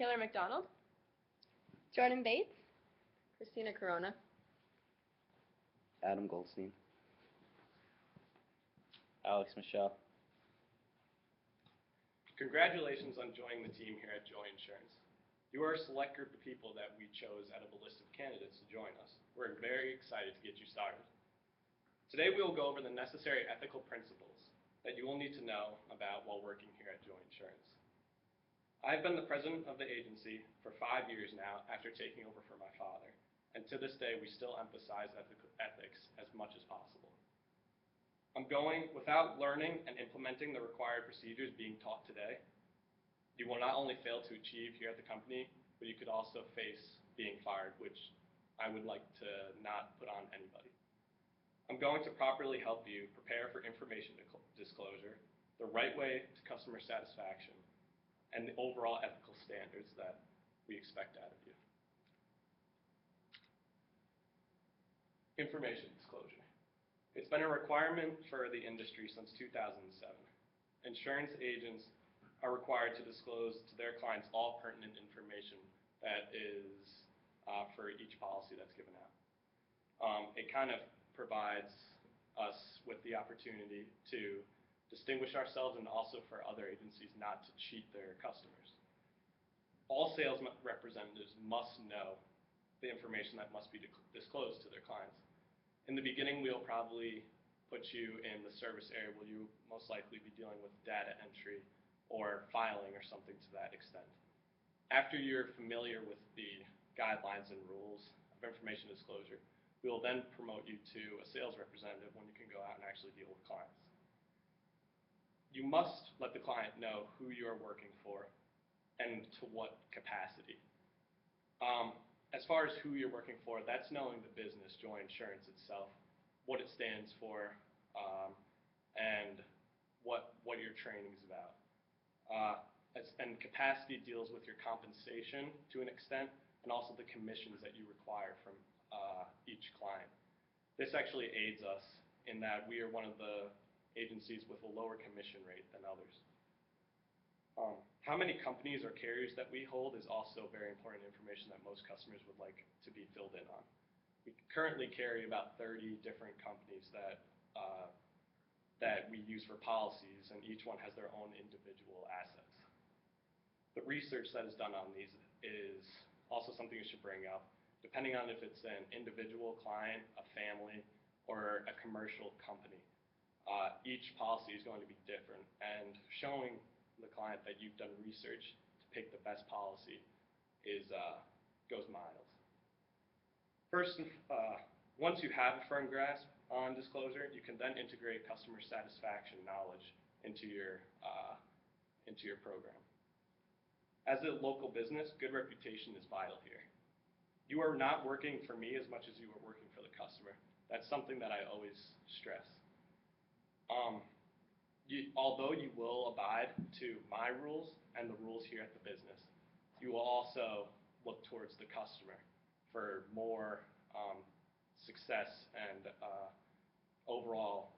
Taylor McDonald. Jordan Bates. Christina Corona. Adam Goldstein. Alex Michelle. Congratulations on joining the team here at Joy Insurance. You are a select group of people that we chose out of a list of candidates to join us. We're very excited to get you started. Today we will go over the necessary ethical principles that you will need to know about while working here at Joy Insurance. I've been the president of the agency for 5 years now after taking over for my father, and to this day we still emphasize ethics as much as possible. Without learning and implementing the required procedures being taught today, you will not only fail to achieve here at the company, but you could also face being fired, which I would like to not put on anybody. I'm going to properly help you prepare for information disclosure, the right way to customer satisfaction, and the overall ethical standards that we expect out of you. Information disclosure. It's been a requirement for the industry since 2007. Insurance agents are required to disclose to their clients all pertinent information that is for each policy that's given out. It kind of provides us with the opportunity to distinguish ourselves and also for other agencies not to cheat their customers. All sales representatives must know the information that must be disclosed to their clients. In the beginning, we'll probably put you in the service area where you most likely be dealing with data entry or filing or something to that extent. After you're familiar with the guidelines and rules of information disclosure, we will then promote you to a sales representative when you can go out and actually deal with clients. You must let the client know who you are working for and to what capacity. As far as who you're working for, that's knowing the business, Joy Insurance itself, what it stands for, and what your training is about. And capacity deals with your compensation to an extent, and also the commissions that you require from each client. This actually aids us in that we are one of the agencies with a lower commission rate than others. How many companies or carriers that we hold is also very important information that most customers would like to be filled in on. We currently carry about 30 different companies that we use for policies, and each one has their own individual assets. The research that is done on these is also something you should bring up. Depending on if it's an individual client, a family, or a commercial company, each policy is going to be different, and showing the client that you've done research to pick the best policy goes miles. First, once you have a firm grasp on disclosure, you can then integrate customer satisfaction knowledge into your program. As a local business, good reputation is vital here. You are not working for me as much as you are working for the customer. That's something that I always stress. Although you will abide to my rules and the rules here at the business, you will also look towards the customer for more success and overall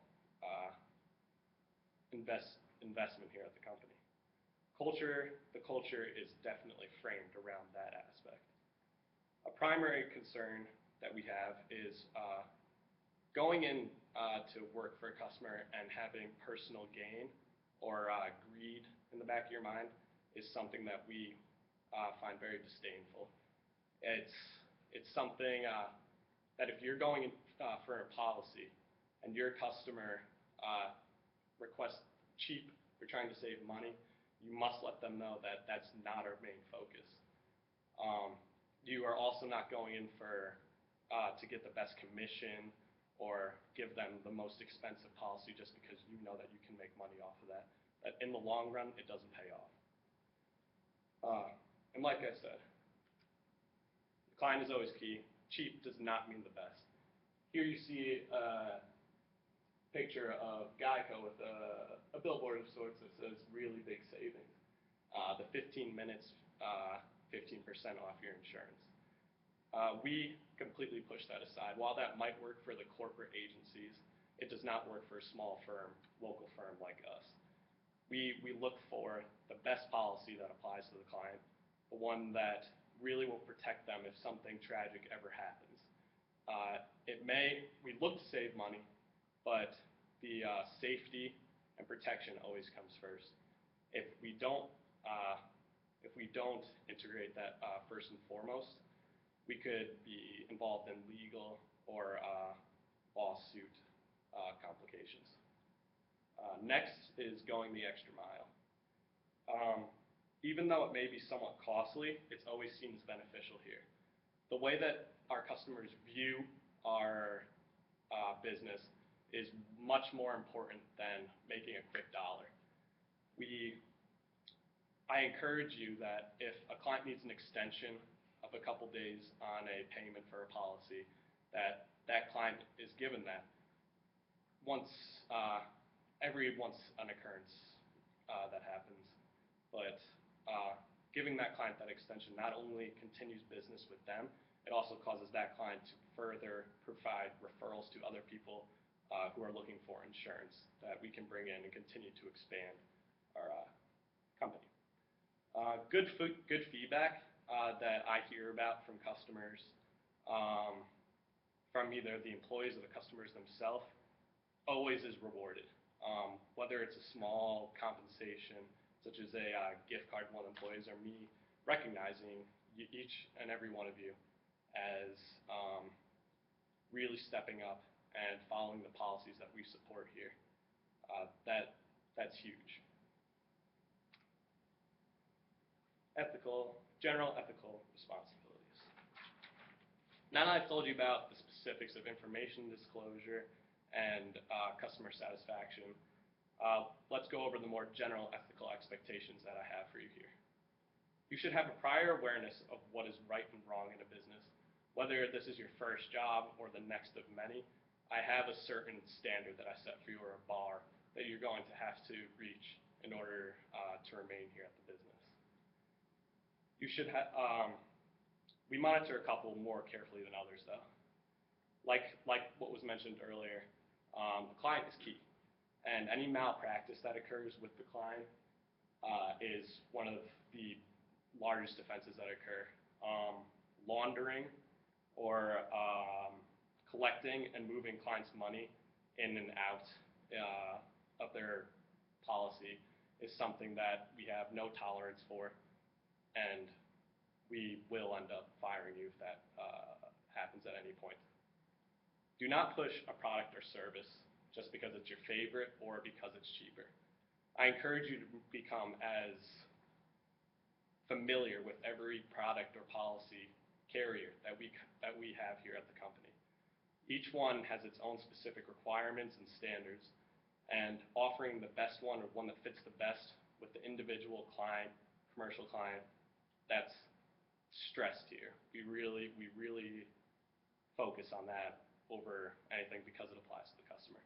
investment here at the company. The culture is definitely framed around that aspect. A primary concern that we have is going in to work for a customer and having personal gain or greed in the back of your mind is something that we find very disdainful. It's something that if you're going in for a policy and your customer requests cheap, you're trying to save money, you must let them know that that's not our main focus. You are also not going in to get the best commission or give them the most expensive policy just because you know that you can make money off of that. That in the long run, it doesn't pay off. And like I said, the client is always key. Cheap does not mean the best. Here you see a picture of Geico with a billboard of sorts that says really big savings. The 15 minutes, 15% off your insurance. We completely push that aside. While that might work for the corporate agencies, it does not work for a small firm, local firm like us. We look for the best policy that applies to the client, the one that really will protect them if something tragic ever happens. We look to save money, but the safety and protection always comes first. If we don't, integrate that first and foremost, we could be involved in legal or lawsuit complications. Next is going the extra mile. Even though it may be somewhat costly, it's always seen as beneficial here. The way that our customers view our business is much more important than making a quick dollar. I encourage you that if a client needs an extension of a couple days on a payment for a policy, that client is given that every once an occurrence that happens. But giving that client that extension not only continues business with them, it also causes that client to further provide referrals to other people who are looking for insurance that we can bring in and continue to expand our company. Good feedback that I hear about from customers, from either the employees or the customers themselves, always is rewarded. Whether it's a small compensation, such as a gift card to one of the employees, or me recognizing each and every one of you as really stepping up and following the policies that we support here. That's huge. General ethical responsibilities. Now that I've told you about the specifics of information disclosure and customer satisfaction, let's go over the more general ethical expectations that I have for you here. You should have a prior awareness of what is right and wrong in a business. Whether this is your first job or the next of many, I have a certain standard that I set for you, or a bar that you're going to have to reach in order to remain here at the business. You should we monitor a couple more carefully than others, though. Like what was mentioned earlier, the client is key, and any malpractice that occurs with the client is one of the largest offenses that occur. Laundering or collecting and moving clients' money in and out of their policy is something that we have no tolerance for, and we will end up firing you if that happens at any point. Do not push a product or service just because it's your favorite or because it's cheaper. I encourage you to become as familiar with every product or policy carrier that we have here at the company. Each one has its own specific requirements and standards, and offering the best one, or one that fits the best with the individual client, commercial client, that's stressed here. We really focus on that over anything because it applies to the customer.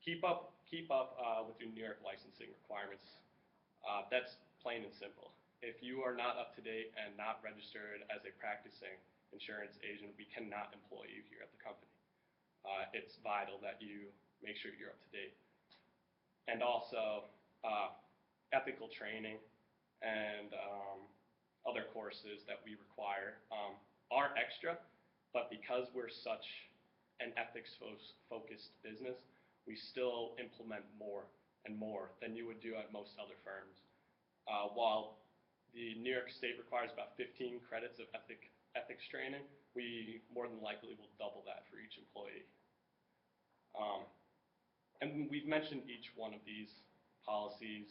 Keep up with your New York licensing requirements. That's plain and simple. If you are not up to date and not registered as a practicing insurance agent, we cannot employ you here at the company. It's vital that you make sure you're up to date. And also, ethical training and other courses that we require are extra, but because we're such an ethics-focused business, we still implement more and more than you would do at most other firms. While the New York State requires about 15 credits of ethics training, we more than likely will double that for each employee. And we've mentioned each one of these policies,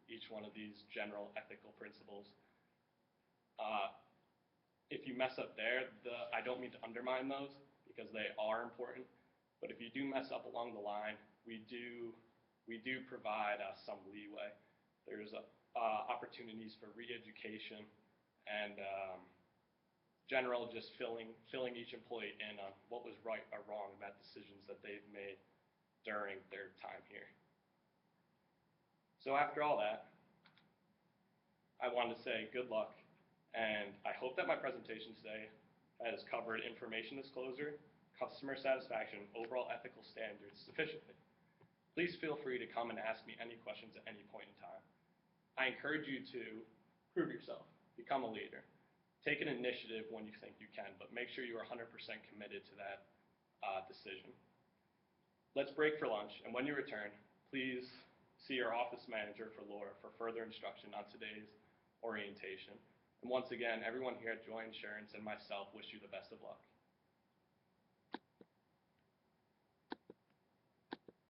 each one of these general ethical principles. If you mess up there, I don't mean to undermine those, because they are important, but if you do mess up along the line, we do provide some leeway. There's opportunities for re-education and general just filling each employee in on what was right or wrong about decisions that they've made during their time here. So after all that, I wanted to say good luck, and I hope that my presentation today has covered information disclosure, customer satisfaction, overall ethical standards sufficiently. Please feel free to come and ask me any questions at any point in time. I encourage you to prove yourself. Become a leader. Take an initiative when you think you can, but make sure you are 100% committed to that decision. Let's break for lunch, and when you return, please see your office manager for Laura for further instruction on today's orientation. And once again, everyone here at Joy Insurance and myself wish you the best of luck.